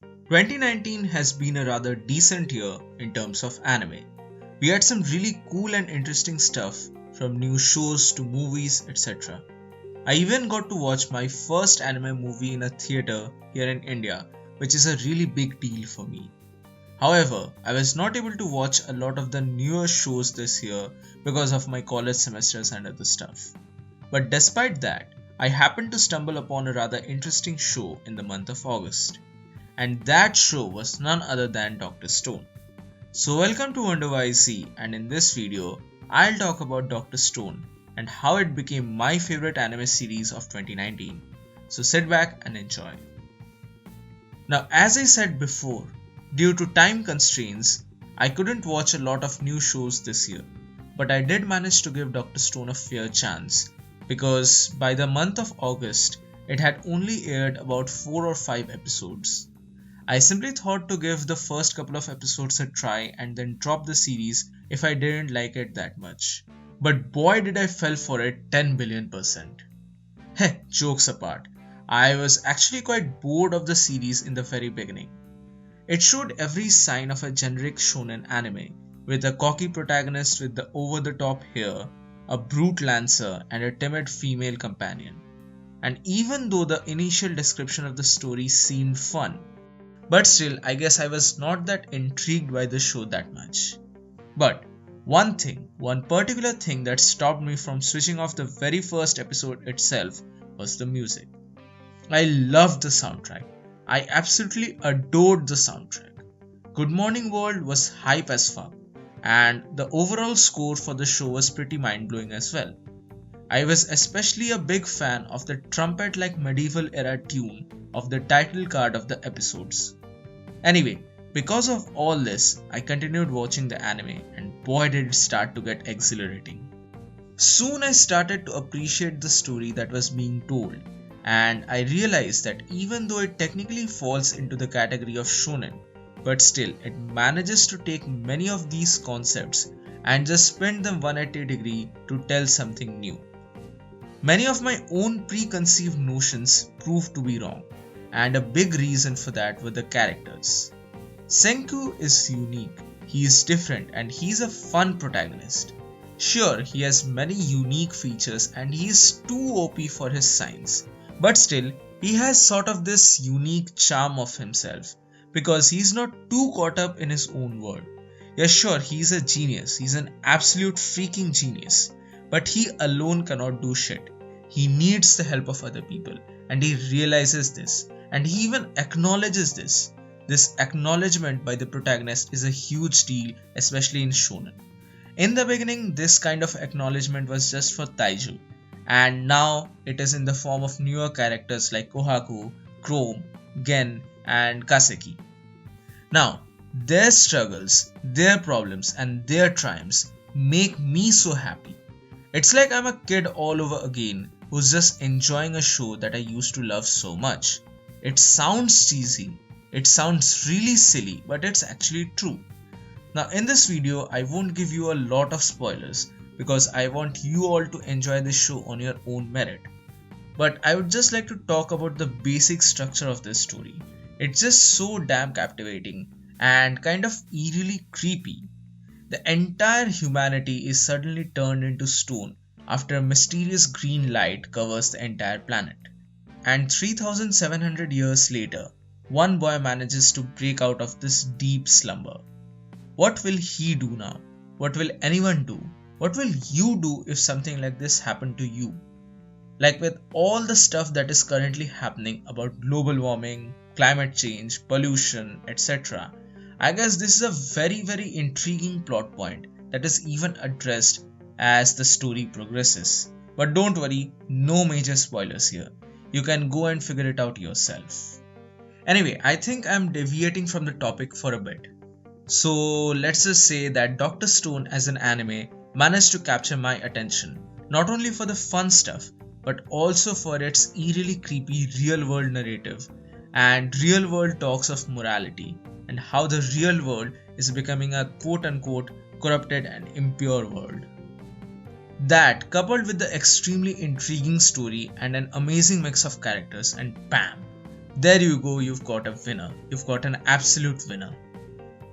2019 has been a rather decent year in terms of anime. We had some really cool and interesting stuff, from new shows to movies, etc. I even got to watch my first anime movie in a theatre here in India, which is a really big deal for me. However, I was not able to watch a lot of the newer shows this year because of my college semesters and other stuff. But despite that, I happened to stumble upon a rather interesting show in the month of August. And that show was none other than Dr. Stone. So welcome to whyZ, and in this video, I'll talk about Dr. Stone and how it became my favorite anime series of 2019. So sit back and enjoy. Now, as I said before, due to time constraints, I couldn't watch a lot of new shows this year, but I did manage to give Dr. Stone a fair chance because by the month of August, it had only aired about 4 or 5 episodes. I simply thought to give the first couple of episodes a try and then drop the series if I didn't like it that much. But boy did I fell for it 10 billion%. Heh, jokes apart, I was actually quite bored of the series in the very beginning. It showed every sign of a generic shonen anime, with a cocky protagonist with the over-the-top hair, a brute lancer and a timid female companion. And even though the initial description of the story seemed fun, but still, I guess I was not that intrigued by the show that much. But one particular thing that stopped me from switching off the very first episode itself was the music. I loved the soundtrack. I absolutely adored the soundtrack. Good Morning World was hype as fuck, and the overall score for the show was pretty mind-blowing as well. I was especially a big fan of the trumpet-like medieval era tune of the title card of the episodes. Anyway, because of all this, I continued watching the anime and boy did it start to get exhilarating. Soon I started to appreciate the story that was being told, and I realized that even though it technically falls into the category of shonen, but still it manages to take many of these concepts and just spin them 180 to tell something new. Many of my own preconceived notions proved to be wrong, and a big reason for that were the characters. Senku is unique, he is different and he's a fun protagonist. Sure, he has many unique features and he is too OP for his signs, but still he has sort of this unique charm of himself because he's not too caught up in his own world. Yeah, sure, he's a genius, he's an absolute freaking genius, but he alone cannot do shit. He needs the help of other people and he realizes this. And he even acknowledges this. This acknowledgement by the protagonist is a huge deal, especially in shonen. In the beginning, this kind of acknowledgement was just for Taiju, and now it is in the form of newer characters like Kohaku, Chrome, Gen, and Kaseki. Now, their struggles, their problems, and their triumphs make me so happy. It's like I'm a kid all over again who's just enjoying a show that I used to love so much. It sounds cheesy, it sounds really silly, but it's actually true. Now in this video, I won't give you a lot of spoilers because I want you all to enjoy this show on your own merit. But I would just like to talk about the basic structure of this story. It's just so damn captivating and kind of eerily creepy. The entire humanity is suddenly turned into stone after a mysterious green light covers the entire planet. And 3,700 years later, one boy manages to break out of this deep slumber. What will he do now? What will anyone do? What will you do if something like this happened to you? Like with all the stuff that is currently happening about global warming, climate change, pollution, etc., I guess this is a very intriguing plot point that is even addressed as the story progresses. But don't worry, no major spoilers here. You can go and figure it out yourself. Anyway, I think I'm deviating from the topic for a bit. So let's just say that Dr. Stone as an anime managed to capture my attention, not only for the fun stuff, but also for its eerily creepy real world narrative and real world talks of morality and how the real world is becoming a quote unquote corrupted and impure world. That, coupled with the extremely intriguing story and an amazing mix of characters, and bam! There you go, you've got a winner. You've got an absolute winner.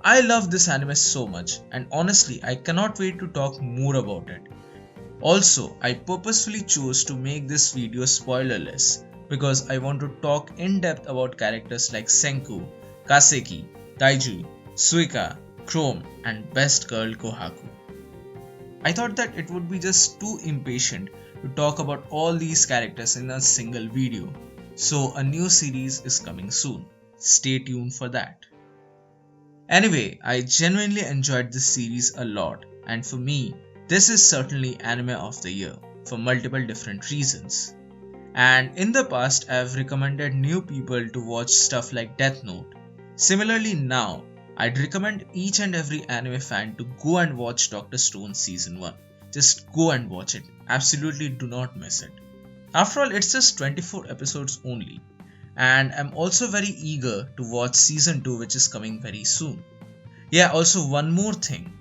I love this anime so much, and honestly, I cannot wait to talk more about it. Also, I purposefully chose to make this video spoilerless because I want to talk in depth about characters like Senku, Kaseki, Taiju, Suika, Chrome, and Best Girl Kohaku. I thought that it would be just too impatient to talk about all these characters in a single video, so a new series is coming soon. Stay tuned for that. Anyway, I genuinely enjoyed this series a lot, and for me, this is certainly anime of the year for multiple different reasons. And in the past, I have recommended new people to watch stuff like Death Note. Similarly, now, I'd recommend each and every anime fan to go and watch Dr. Stone Season 1. Just go and watch it. Absolutely do not miss it. After all, it's just 24 episodes only. And I'm also very eager to watch Season 2, which is coming very soon. Yeah, also one more thing.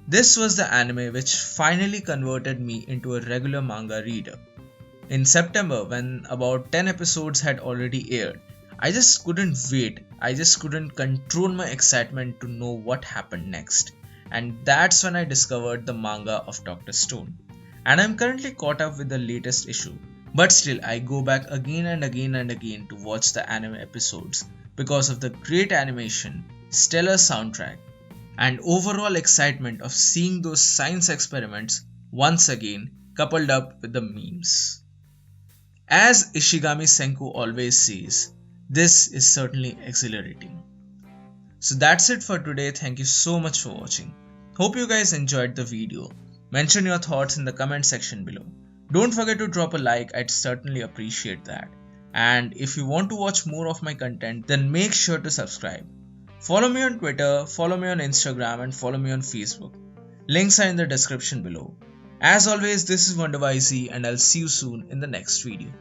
This was the anime which finally converted me into a regular manga reader. In September, when about 10 episodes had already aired, I just couldn't wait. I just couldn't control my excitement to know what happened next. And that's when I discovered the manga of Dr. Stone. And I'm currently caught up with the latest issue. But still, I go back again and again and again to watch the anime episodes because of the great animation, stellar soundtrack, and overall excitement of seeing those science experiments once again coupled up with the memes. As Ishigami Senku always says, this is certainly exhilarating. So that's it for today. Thank you so much for watching. Hope you guys enjoyed the video. Mention your thoughts in the comment section below. Don't forget to drop a like, I'd certainly appreciate that. And if you want to watch more of my content, then make sure to subscribe. Follow me on Twitter, follow me on Instagram, and follow me on Facebook. Links are in the description below. As always, this is whyZ, and I'll see you soon in the next video.